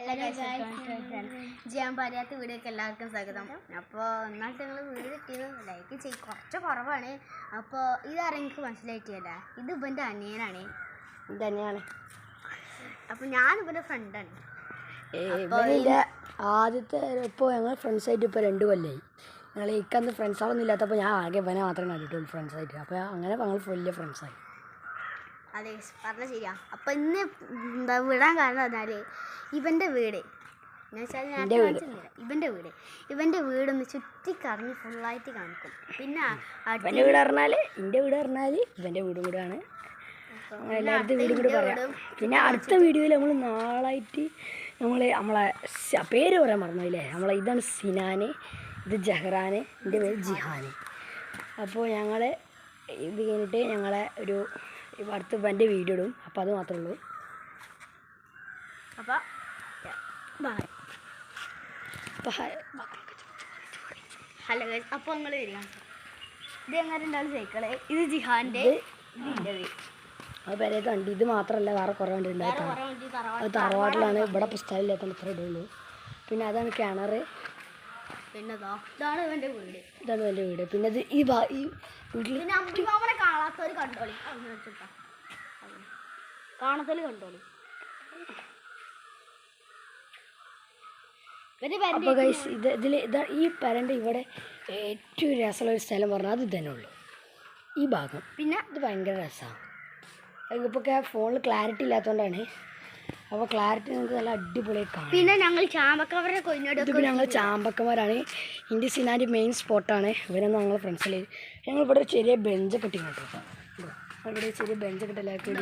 Hello ചെയ്യാൻ പറയാത്ത video ഒക്കെ എല്ലാവർക്കും സ്വാഗതം. അപ്പോൾ എന്നായിട്ട് നിങ്ങൾ വീഡിയോ കിട്ടിയത് ലൈക്ക് ചെയ്യും, കുറച്ച് കുറവാണ്. അപ്പോൾ ഇതാരും എനിക്ക് മനസ്സിലായിട്ടില്ല, ഇത് ഇവൻ്റെ അനിയനാണ്. എൻ്റെ അനിയനാണ്. അപ്പോൾ ഞാൻ ഇവൻ്റെ ഫ്രണ്ടാണ്. ആദ്യത്തെ ഇപ്പോൾ ഞങ്ങൾ ഫ്രണ്ട്സായിട്ട് ഇപ്പോൾ 2 കൊല്ലമായി. ഞങ്ങൾ എനിക്കന്ന് ഫ്രണ്ട്സാളൊന്നും ഇല്ലാത്തപ്പോൾ ഞാൻ ആകെ ഇവനെ മാത്രമേ കണ്ടിട്ടുള്ളൂ ഫ്രണ്ട്സായിട്ട്. അപ്പോൾ അങ്ങനെ ഞങ്ങൾ വലിയ ഫ്രണ്ട്സായി. അതെ, പറഞ്ഞ ശരിയാ. അപ്പോൾ ഇന്ന് എന്താ വിടാൻ കാരണം എന്നാൽ ഇവൻ്റെ വീട് എന്ന് വെച്ചാൽ ഇവൻ്റെ വീടൊന്ന് ചുറ്റിക്കറങ്ങി ഫുള്ളായിട്ട് കാണിക്കും. പിന്നെ ഇവൻ്റെ വീട് പറഞ്ഞാൽ എൻ്റെ വീട് പറഞ്ഞാൽ ഇവൻ്റെ വീടും കൂടെയാണ്. എല്ലായിടത്തും വീടും കൂടി പറയാം. പിന്നെ അടുത്ത വീഡിയോയിൽ നമ്മൾ നാളായിട്ട് നമ്മളെ പേര് പറയാൻ മറന്നില്ലേ. ഇതാണ് സിനാൻ, ഇത് ജഹ്റാൻ, എൻ്റെ പേര് ജിഹാൻ. അപ്പോൾ ഞങ്ങൾ ഇത് കഴിഞ്ഞിട്ട് ഞങ്ങളെ ഒരു അടുത്ത് ഇവൻ്റെ വീഡിയോ ഇടും. അപ്പോൾ അത് മാത്രമേ ഉള്ളൂ. അപ്പോൾ ഹലോ, അപ്പോൾ നിങ്ങൾ വരിക. ഇത് എങ്ങനെ ഉണ്ടാവും സൈക്കിള്, ഇത് ജിഹാൻ്റെ, അത് പേരെ കണ്ടി. ഇത് മാത്രമല്ല വേറെ കുറേ വണ്ടി ഉണ്ടായിരുന്നു. അത് തറവാട്ടിലാണ്. ഇവിടെ പുസ്തകമില്ലാത്ത ഇത്ര ഇടുള്ളൂ. പിന്നെ അതാണ് കിണർ. പിന്നെ ഇതാണ് ഇവൻ്റെ വീട്. പിന്നെ ഇത് ഈ വീട്ടിൽ കാണാത്തവർ കണ്ടോളി, കാണാത്തവർ കണ്ടോളി. അപ്പോൾ ഗൈസ് ഈ പരൻ്റെ ഇവിടെ ഏറ്റവും രസമുള്ള ഒരു സ്ഥലം പറഞ്ഞാൽ അത് തന്നെ ഉള്ളൂ, ഈ ഭാഗം. പിന്നെ ഇത് ഭയങ്കര രസമാണ്. ഇപ്പോൾ ഫോണിൽ ക്ലാരിറ്റി ഇല്ലാത്തതുകൊണ്ടാണ്. അപ്പോൾ ക്ലാരിറ്റി നമുക്ക് നല്ല അടിപൊളിയായി കാണാം. പിന്നെ ഞങ്ങൾ ചാമ്പക്കവരെ കൊഞ്ഞോട്. ഇതിപ്പോൾ ഞങ്ങൾ ചാമ്പക്കന്മാരാണ്. ഇന്ത്യ സിനാൻ്റെ മെയിൻ സ്പോട്ടാണ്. ഇവരൊന്നും ഞങ്ങൾ ഫ്രണ്ട്സിൽ ഞങ്ങളിവിടെ ഒരു ചെറിയ ബെഞ്ചൊക്കെ ഇട്ടിട്ടുണ്ട്. അവിടെ ചെറിയ ബെഞ്ചൊക്കെ ഇട്ട് എല്ലാവർക്കും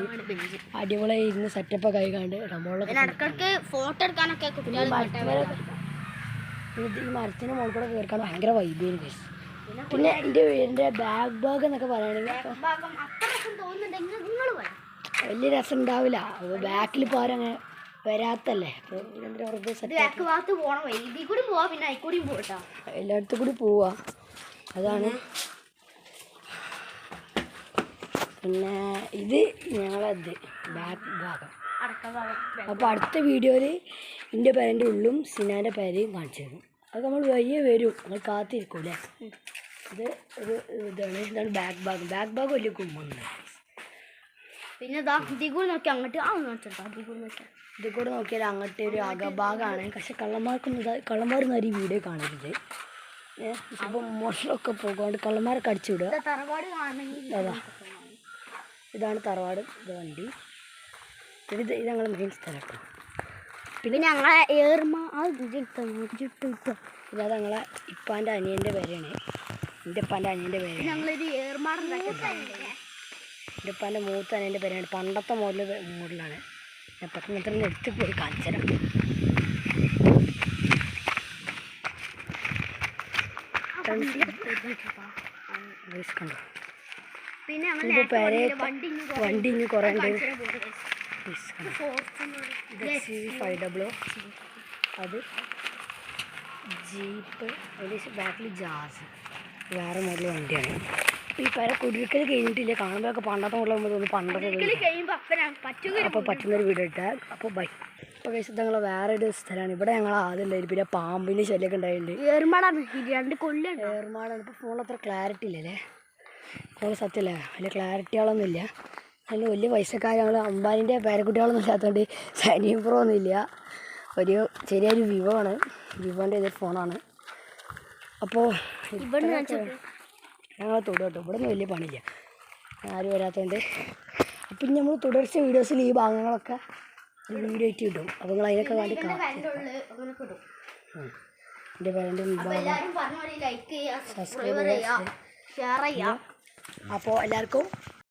അടിപൊളിയായി ഇരുന്ന് സെറ്റപ്പൊക്കെ ആയി കണ്ട് ഇടയ്ക്കിടയ്ക്ക് ഫോട്ടോ എടുക്കാനൊക്കെ ഈ മരത്തിൻ്റെ മുകളിൽ കൂടെ കയറിക്കാൻ ഭയങ്കര വൈബായിരുന്നു ഗൈസ്. പിന്നെ എൻ്റെ ബാക്ക് ഭാഗം എന്നൊക്കെ പറയുകയാണെങ്കിൽ വലിയ രസം ഉണ്ടാവില്ല. ബാക്കിൽ ഇപ്പോൾ ആരും അങ്ങനെ വരാത്തല്ലേ. എല്ലായിടത്തും കൂടി പോവാ, അതാണ്. പിന്നെ ഇത് ഞങ്ങളത് ബാക്ക് ഭാഗം. അപ്പോൾ അടുത്ത വീഡിയോയിൽ എൻ്റെ പേരൻ്റെ ഉള്ളും സിനാൻ്റെ പേരെയും കാണിച്ചു തരും. അത് നമ്മൾ വയ്യ വരും, നമ്മൾ കാത്തിരിക്കൂല്ലേ. ഇത് ഇതാണ് ബാക്ക് ഭാഗം വലിയ കുമ്പുണ്ട്. പിന്നെ ഇതിൽ കൂടെ നോക്കി അങ്ങോട്ട് ഇതിൽ കൂടെ നോക്കിയാൽ അങ്ങോട്ട് ഒരു അകഭാഗമാണ്. പക്ഷെ കള്ളന്മാരൊന്നും ഈ വീഡിയോ കാണരുത്. ചിലപ്പോൾ മോഷണമൊക്കെ പോകാണ്ട് കള്ളന്മാരൊക്കെ അടിച്ചു വിടുക. അതാ ഇതാണ് തറവാട്. ഇത് വണ്ടി. ഇത് ഞങ്ങളെ മെയിൻ സ്ഥലം കേട്ടോ. പിന്നെ ഞങ്ങളെ പിന്നെ അത് ഞങ്ങളെ ഇപ്പാൻ്റെ അനിയൻ്റെ പേരാണ്. എൻ്റെ ഇപ്പാൻ്റെ അനിയൻ്റെ പേര്. ഞങ്ങളൊരു എൻ്റെ ഇപ്പാൻ്റെ മൂത്ത അനിയൻ്റെ പേരാണ്. പണ്ടത്തെ മോഡലാണ്. ഞാൻ പെട്ടെന്ന് എടുത്ത് പോയി കാണിച്ചു തരാം. കണ്ടോ. പിന്നെ വണ്ടി ഇനി കുറേ ഉണ്ട്. CV500, അത് ജീപ്പ്, അതിൻ്റെ ബാക്കിൽ ജാസ്, വേറെ മോഡൽ വണ്ടിയാണ്. ഈ പേരെ കുടിക്കൽ കഴിഞ്ഞിട്ടില്ല. കാണുമ്പോഴൊക്കെ പണ്ടത്തെ മോഡലാകുമ്പോൾ തോന്നുന്നു പണ്ടത്തെ. അപ്പോൾ പറ്റുന്നൊരു വീഡിയോ ഇട്ടാൽ. അപ്പോൾ ബൈ. ഇപ്പോൾ കഴിച്ചത് ഞങ്ങൾ വേറെ ഒരു സ്ഥലമാണ്. ഇവിടെ ഞങ്ങൾ ആദ്യം ഉണ്ടായിരുന്നു. പിന്നെ പാമ്പിൻ്റെ ശല്യമൊക്കെ ഉണ്ടായിട്ടുണ്ട്. ഏർമാടാണ്. ഇപ്പോൾ ഫോണിൽ അത്ര ക്ലാരിറ്റി ഇല്ലല്ലേ. ഫോൺ സത്യമല്ലേ, വലിയ ക്ലാരിറ്റികളൊന്നുമില്ല. അതിന് വലിയ പൈസക്കാർ ഞങ്ങൾ അമ്പാനിൻ്റെ പേരക്കുട്ടികളൊന്നും ഇല്ലാത്തതുകൊണ്ട് സൈനിങ് പ്രോ ഒന്നുമില്ല. ഒരു ചെറിയൊരു വിവോൻ്റെ ഇതൊരു ഫോണാണ്. അപ്പോൾ ഞങ്ങൾ തൊടും കേട്ടോ. ഇവിടെ ഒന്നും വലിയ പണിയില്ല, ആരും വരാത്തതുകൊണ്ട്. അപ്പം നമ്മൾ തുടർച്ച വീഡിയോസിൽ ഈ ഭാഗങ്ങളൊക്കെ വീഡിയോ ആയിട്ട് കിട്ടും. അപ്പോൾ നിങ്ങൾ അതിനൊക്കെ വേണ്ടി എൻ്റെ പേരൻ്റെ വിഭാഗം സബ്സ്ക്രൈബ് ചെയ്യുക. അപ്പോൾ എല്ലാവർക്കും